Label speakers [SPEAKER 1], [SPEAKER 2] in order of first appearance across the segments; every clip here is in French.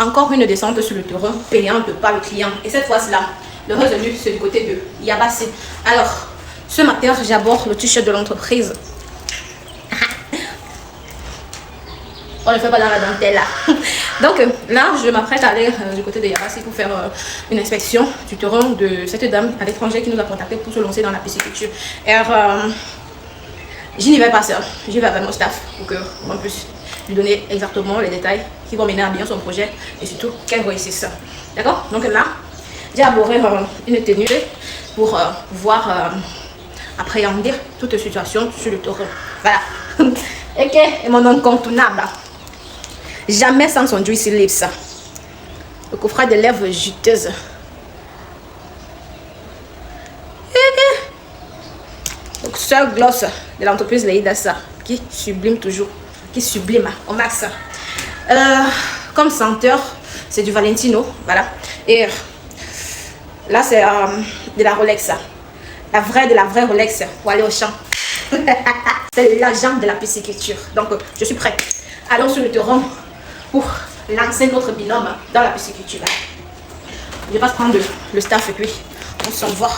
[SPEAKER 1] encore une descente sur le terrain payante par le client. Et cette fois-là, le revenu, c'est du côté de Yabassi. Alors, ce matin, j'aborde le t-shirt de l'entreprise. On ne le fait pas dans la dentelle là. Donc là, je m'apprête à aller du côté de Yabassi pour faire une inspection du terrain de cette dame à l'étranger qui nous a contacté pour se lancer dans la pisciculture. Et je n'y vais pas seul, j'y vais avec mon staff pour qu'on puisse lui donner exactement les détails qui vont mener à bien son projet et surtout qu'elle réussisse. D'accord? Donc là, j'ai abordé une tenue pour pouvoir appréhender toute situation sur le terrain. Voilà. Ok, et mon incontournable. Jamais sans son Juicy Lips. Le coffret de lèvres juteuses. Donc, seul gloss de l'entreprise Leïdassa qui sublime toujours, qui sublime au max. Comme senteur, c'est du Valentino, voilà. Et là, c'est de la Rolex. La vraie Rolex pour aller au champ. C'est l'agent de la pisciculture. Donc, je suis prête. Allons sur le terrain pour lancer notre binôme dans la pisciculture. Je vais prendre le staff et puis on s'envoie.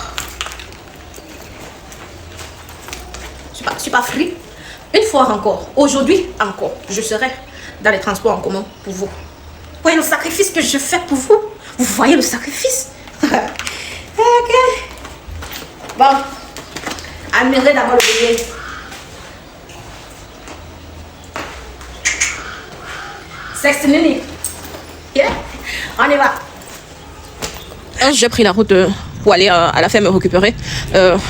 [SPEAKER 1] Je suis pas free. Une fois encore, aujourd'hui encore, je serai dans les transports en commun pour vous. Vous voyez le sacrifice que je fais pour vous? Vous voyez le sacrifice? Ok. Bon, admirez d'abord le billet. Sextinini. Yeah. On y va. J'ai pris la route pour aller à la ferme récupérer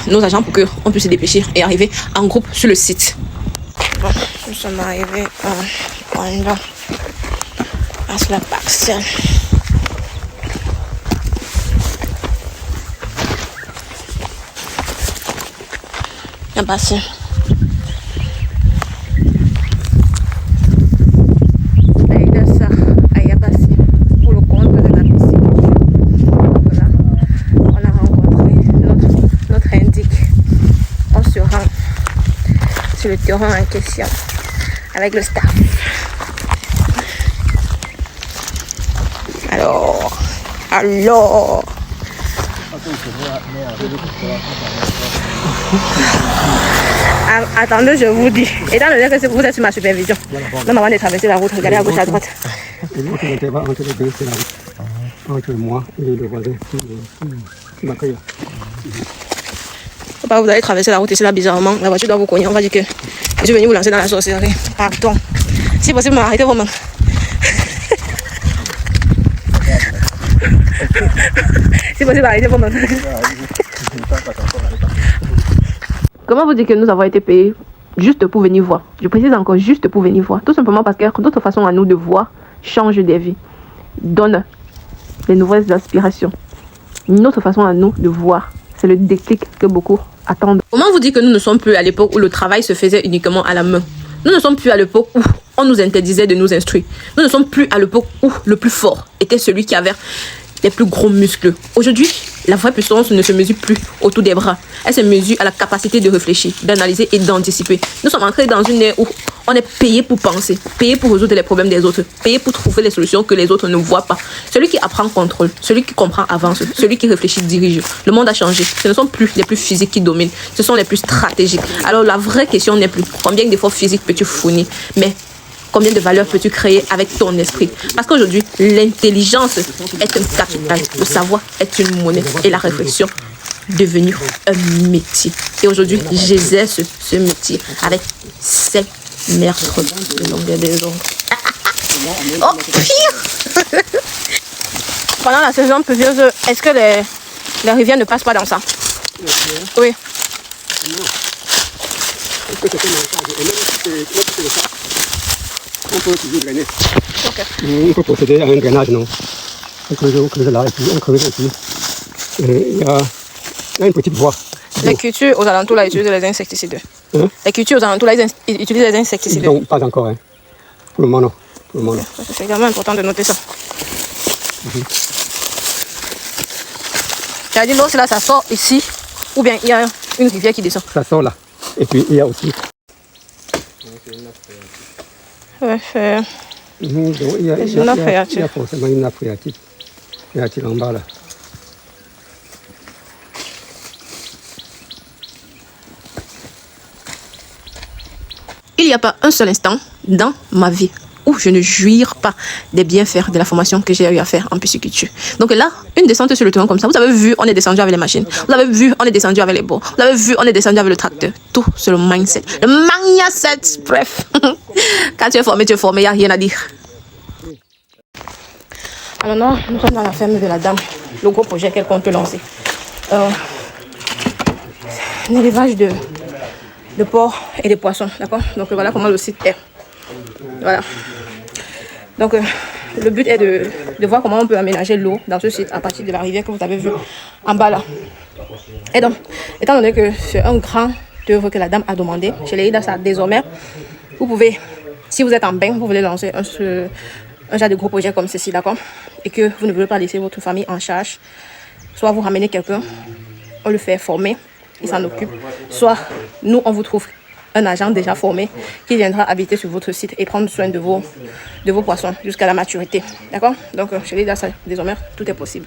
[SPEAKER 1] nos agents pour qu'on puisse se dépêcher et arriver en groupe sur le site. Bon, nous sommes arrivés à cela partielle. Bien passé. Le terrain en question avec le staff. Alors attendez, je vous dis, étant donné que vous êtes sur ma supervision, même avant de traverser la route, regardez à gauche à droite. Entre moi et le voisin qui m'accueille. Faut pas vous allez traverser la route ici là bizarrement, la voiture doit vous cogner, on va dire que je suis venu vous lancer dans la sorcellerie. Pardon. Si possible, arrêtez vos mains. Si possible, arrêtez vos mains. Comment vous dites que nous avons été payés juste pour venir voir? Je précise encore, juste pour venir voir. Tout simplement parce que d'autres façons à nous de voir changent des vies, donnent les nouvelles aspirations. Une autre façon à nous de voir, c'est le déclic que beaucoup attendent. Comment vous dire que nous ne sommes plus à l'époque où le travail se faisait uniquement à la main? Nous ne sommes plus à l'époque où on nous interdisait de nous instruire. Nous ne sommes plus à l'époque où le plus fort était celui qui avait les plus gros muscles. Aujourd'hui, la vraie puissance ne se mesure plus autour des bras. Elle se mesure à la capacité de réfléchir, d'analyser et d'anticiper. Nous sommes entrés dans une ère où on est payé pour penser, payé pour résoudre les problèmes des autres, payé pour trouver les solutions que les autres ne voient pas. Celui qui apprend contrôle, celui qui comprend avance, celui qui réfléchit dirige. Le monde a changé. Ce ne sont plus les plus physiques qui dominent, ce sont les plus stratégiques. Alors la vraie question n'est plus combien d'efforts physiques peux-tu fournir, mais combien de valeur peux-tu créer avec ton esprit? Parce qu'aujourd'hui, l'intelligence est un capital, le savoir est une monnaie et la réflexion devenue un métier. Et aujourd'hui, j'exerce ce métier avec 7 mètres de longueur des ongles. Oh, pire! Pendant la saison pluvieuse, est-ce que les rivières ne passent pas dans ça? Oui.
[SPEAKER 2] On peut toujours drainer.
[SPEAKER 1] Okay.
[SPEAKER 2] On peut procéder à un drainage, non? On creuse là et puis on creuse ici. Il y a une petite voie.
[SPEAKER 1] Les cultures aux alentours là utilisent les insecticides.
[SPEAKER 2] Hein?
[SPEAKER 1] Les cultures aux alentours là ils utilisent les insecticides.
[SPEAKER 2] Non, pas encore. Hein. Pour le moment, non. Pour le moment, non.
[SPEAKER 1] C'est également important de noter ça. Tu as dit l'eau, c'est là, ça sort ici, ou bien il y a une rivière qui descend?
[SPEAKER 2] Ça sort là. Et puis il y a aussi.
[SPEAKER 1] Ouais,
[SPEAKER 2] Donc, il y a forcément une nappe phréatique en bas là.
[SPEAKER 1] Il n'y a pas un seul instant dans ma vie où je ne jouir pas des bienfaits de la formation que j'ai eu à faire en pisciculture. Donc là, une descente sur le terrain comme ça, vous avez vu, on est descendu avec les machines. Vous avez vu, on est descendu avec les bots. Vous avez vu, on est descendu avec le tracteur. Tout, c'est le mindset. Le mindset, bref. Quand tu es formé, il n'y a rien à dire. Alors non, nous sommes dans la ferme de la dame. Le gros projet qu'elle compte lancer. Un élevage de porcs et de poissons, d'accord? Donc voilà comment le site est. Voilà. Donc le but est de voir comment on peut aménager l'eau dans ce site à partir de la rivière que vous avez vue en bas là. Et donc, étant donné que c'est un grand œuvre que la dame a demandé, chez les Ida, désormais, vous pouvez, si vous êtes en bain, vous voulez lancer un genre de gros projet comme ceci, d'accord? Et que vous ne voulez pas laisser votre famille en charge, soit vous ramenez quelqu'un, on le fait former, il s'en occupe, soit nous on vous trouve un agent déjà formé qui viendra habiter sur votre site et prendre soin de vos poissons jusqu'à la maturité, d'accord? Donc chez les DAS, désormais tout est possible.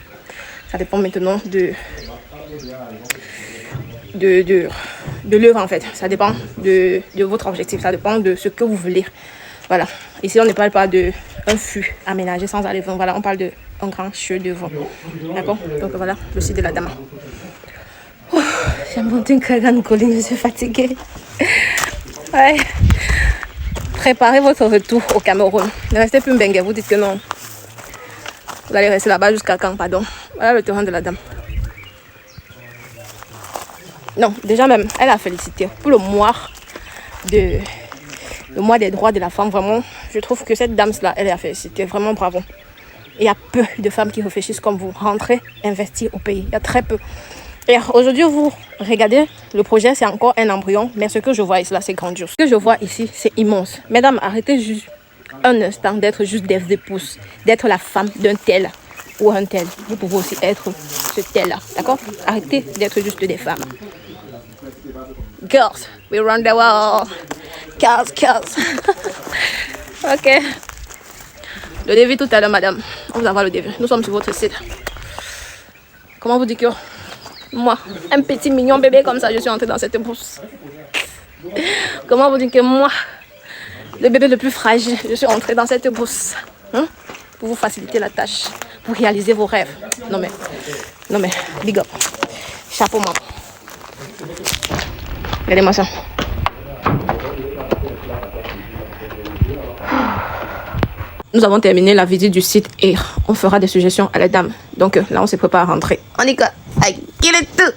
[SPEAKER 1] Ça dépend maintenant de l'œuvre en fait, ça dépend de votre objectif, ça dépend de ce que vous voulez. Voilà, ici on ne parle pas d'un fût aménagé sans aller vent, voilà, on parle d'un grand chef-d'œuvre, d'accord? Donc voilà, le site de la dame. J'ai monté une grande colline, je suis fatiguée. Ouais. Préparez votre retour au Cameroun. Ne restez plus Mbengue, vous dites que non. Vous allez rester là-bas jusqu'à quand, pardon. Voilà le terrain de la dame. Non, déjà même, elle a félicité pour le mois des droits de la femme. Vraiment, je trouve que cette dame-là, elle a félicité. Vraiment bravo. Il y a peu de femmes qui réfléchissent comme vous. Rentrez, investir au pays. Il y a très peu. Et aujourd'hui, vous regardez, le projet, c'est encore un embryon, mais ce que je vois ici, là, c'est grandiose. Ce que je vois ici, c'est immense. Mesdames, arrêtez juste un instant d'être juste des épouses, d'être la femme d'un tel ou un tel. Vous pouvez aussi être ce tel-là, d'accord? Arrêtez d'être juste des femmes. Girls, we run the world. Girls. Ok. Le devis tout à l'heure, madame. On vous envoie le devis. Nous sommes sur votre site. Comment vous dites que... Moi, un petit mignon bébé comme ça, je suis entrée dans cette bourse. Comment vous dites que moi, le bébé le plus fragile, je suis entrée dans cette bourse, hein? Pour vous faciliter la tâche, pour réaliser vos rêves. Non mais, big up. Chapeau, maman. Regardez-moi ça. Nous avons terminé la visite du site et on fera des suggestions à la dame. Donc là, on se prépare à rentrer. On y va. Aïe, il est tout.